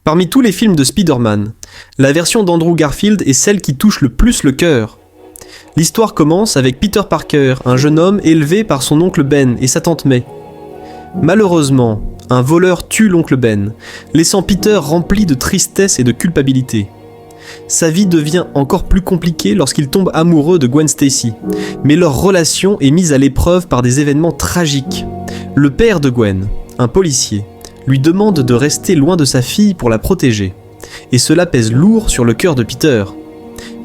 Parmi tous les films de Spider-Man, la version d'Andrew Garfield est celle qui touche le plus le cœur. L'histoire commence avec Peter Parker, un jeune homme élevé par son oncle Ben et sa tante May. Malheureusement, un voleur tue l'oncle Ben, laissant Peter rempli de tristesse et de culpabilité. Sa vie devient encore plus compliquée lorsqu'il tombe amoureux de Gwen Stacy, mais leur relation est mise à l'épreuve par des événements tragiques. Le père de Gwen, un policier, lui demande de rester loin de sa fille pour la protéger, et cela pèse lourd sur le cœur de Peter.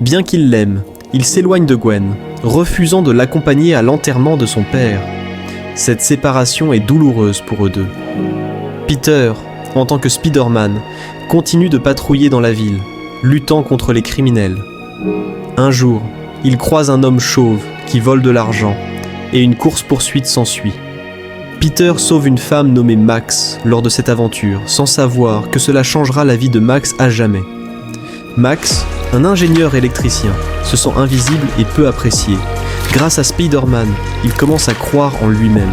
Bien qu'il l'aime, il s'éloigne de Gwen, refusant de l'accompagner à l'enterrement de son père. Cette séparation est douloureuse pour eux deux. Peter, en tant que Spider-Man, continue de patrouiller dans la ville, luttant contre les criminels. Un jour, il croise un homme chauve qui vole de l'argent, et une course-poursuite s'ensuit. Peter sauve une femme nommée Max lors de cette aventure, sans savoir que cela changera la vie de Max à jamais. Max, un ingénieur électricien, se sent invisible et peu apprécié. Grâce à Spider-Man, il commence à croire en lui-même.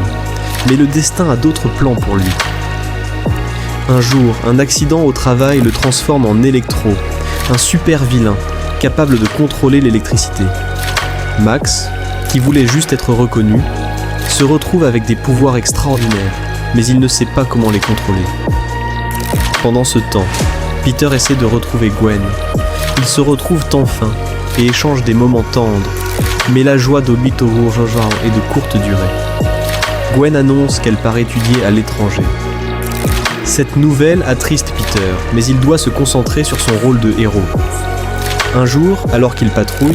Mais le destin a d'autres plans pour lui. Un jour, un accident au travail le transforme en Electro, un super vilain, capable de contrôler l'électricité. Max, qui voulait juste être reconnu, se retrouve avec des pouvoirs extraordinaires, mais il ne sait pas comment les contrôler. Pendant ce temps, Peter essaie de retrouver Gwen. Ils se retrouvent enfin et échangent des moments tendres, mais la joie d'Obito Jojo est de courte durée. Gwen annonce qu'elle part étudier à l'étranger. Cette nouvelle attriste Peter, mais il doit se concentrer sur son rôle de héros. Un jour, alors qu'il patrouille,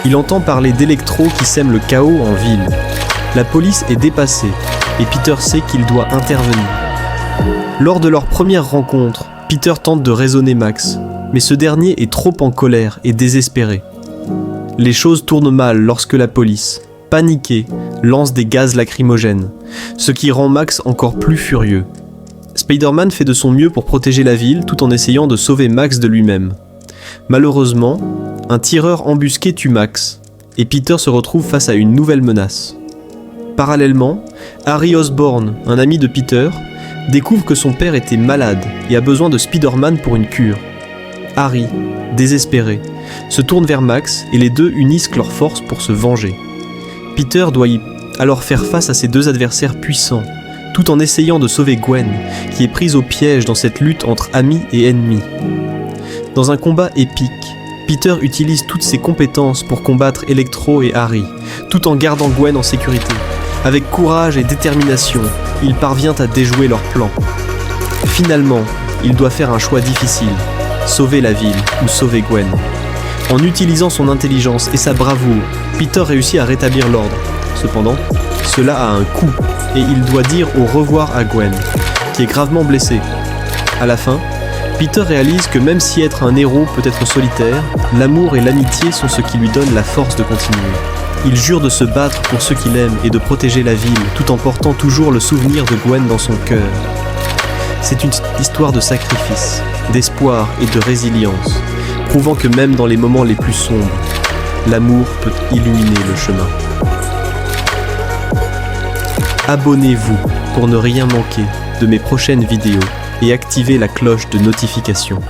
il entend parler d'Electro qui sème le chaos en ville. La police est dépassée et Peter sait qu'il doit intervenir. Lors de leur première rencontre, Peter tente de raisonner Max, mais ce dernier est trop en colère et désespéré. Les choses tournent mal lorsque la police, paniquée, lance des gaz lacrymogènes, ce qui rend Max encore plus furieux. Spider-Man fait de son mieux pour protéger la ville tout en essayant de sauver Max de lui-même. Malheureusement, un tireur embusqué tue Max, et Peter se retrouve face à une nouvelle menace. Parallèlement, Harry Osborn, un ami de Peter, découvre que son père était malade et a besoin de Spider-Man pour une cure. Harry, désespéré, se tourne vers Max et les deux unissent leurs forces pour se venger. Peter doit alors faire face à ces deux adversaires puissants, tout en essayant de sauver Gwen, qui est prise au piège dans cette lutte entre amis et ennemis. Dans un combat épique, Peter utilise toutes ses compétences pour combattre Electro et Harry, tout en gardant Gwen en sécurité. Avec courage et détermination, il parvient à déjouer leur plan. Finalement, il doit faire un choix difficile, sauver la ville ou sauver Gwen. En utilisant son intelligence et sa bravoure, Peter réussit à rétablir l'ordre. Cependant, cela a un coût et il doit dire au revoir à Gwen, qui est gravement blessée. À la fin, Peter réalise que même si être un héros peut être solitaire, l'amour et l'amitié sont ce qui lui donnent la force de continuer. Il jure de se battre pour ceux qu'il aime et de protéger la ville, tout en portant toujours le souvenir de Gwen dans son cœur. C'est une histoire de sacrifice, d'espoir et de résilience, prouvant que même dans les moments les plus sombres, l'amour peut illuminer le chemin. Abonnez-vous pour ne rien manquer de mes prochaines vidéos et activez la cloche de notification.